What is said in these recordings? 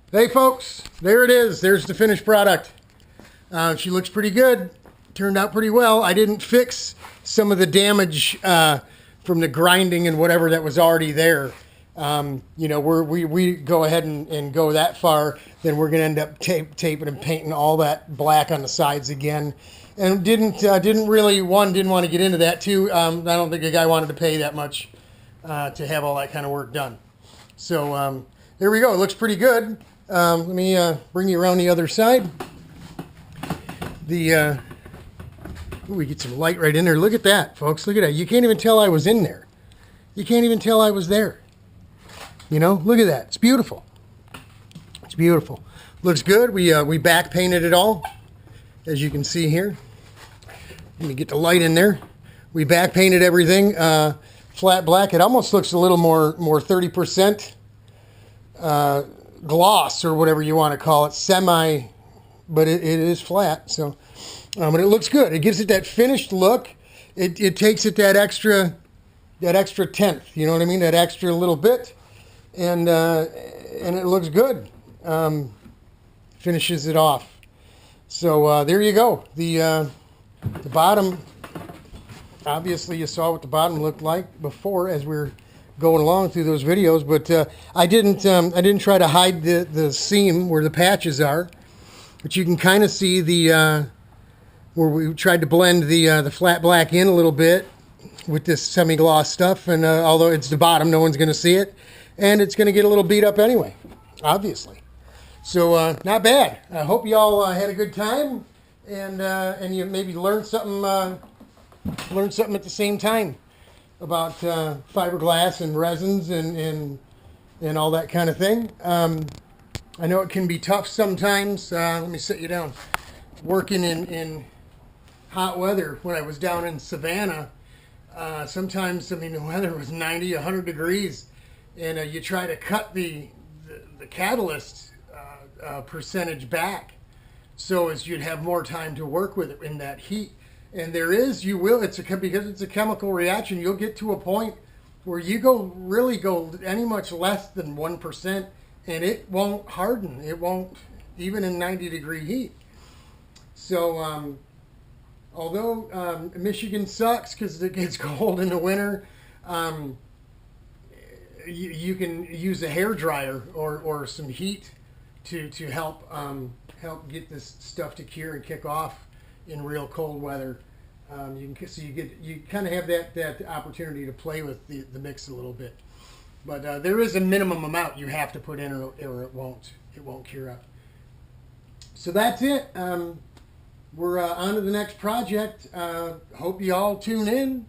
Hey folks, there it is. There's the finished product. She looks pretty good. Turned out pretty well. I didn't fix some of the damage from the grinding and whatever that was already there. You know, we go ahead and go that far, then we're going to end up taping and painting all that black on the sides again. And didn't really want to get into that. Two, I don't think a guy wanted to pay that much to have all that kind of work done. So there we go. It looks pretty good. Let me bring you around the other side. Ooh, we get some light right in there. Look at that, folks. Look at that. You can't even tell I was in there. You can't even tell I was there. You know, look at that. It's beautiful. It's beautiful. Looks good. We back painted it all, as you can see here. Let me get the light in there. We back painted everything flat black. It almost looks a little more 30% gloss or whatever you want to call it, semi, but it is flat. So, but it looks good. It gives it that finished look. It takes it that extra tenth. You know what I mean? That extra little bit, and it looks good. Finishes it off. So there you go. The bottom. Obviously, you saw what the bottom looked like before as we were going along through those videos, but I didn't try to hide the seam where the patches are, but you can kind of see the where we tried to blend the flat black in a little bit with this semi-gloss stuff, and although it's the bottom, no one's going to see it, and it's going to get a little beat up anyway, obviously. So not bad. I hope you all had a good time, and you maybe learned something at the same time about fiberglass and resins and all that kind of thing. I know it can be tough sometimes. Let me sit you down. Working in hot weather when I was down in Savannah, sometimes, I mean, the weather was 90, 100 degrees, and you try to cut the catalyst percentage back so as you'd have more time to work with it in that heat. And because it's a chemical reaction, you'll get to a point where you really go any much less than 1%, and it won't harden. It won't, even in 90-degree heat. So, although Michigan sucks because it gets cold in the winter, you can use a hair dryer or some heat to help get this stuff to cure and kick off in real cold weather. You kind of have that opportunity to play with the mix a little bit, but there is a minimum amount you have to put in, or it won't cure up. So that's it. We're on to the next project. Hope you all tune in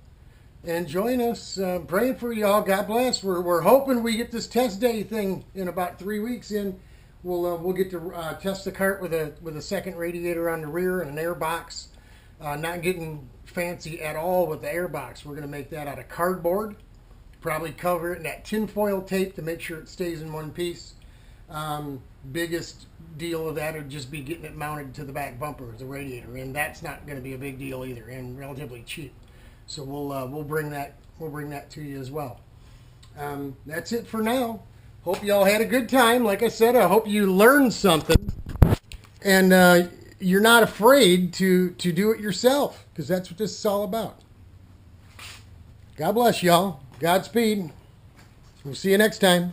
and join us. Praying for you all. God bless. We're hoping we get this test day thing in about 3 weeks in. We'll get to test the cart with a second radiator on the rear and an air box. Not getting fancy at all with the air box. We're going to make that out of cardboard. Probably cover it in that tinfoil tape to make sure it stays in one piece. Biggest deal of that would just be getting it mounted to the back bumper of the radiator, and that's not going to be a big deal either, and relatively cheap. So we'll bring that to you as well. That's it for now. Hope you all had a good time. Like I said, I hope you learned something, and you're not afraid to do it yourself, because that's what this is all about. God bless y'all. Godspeed. We'll see you next time.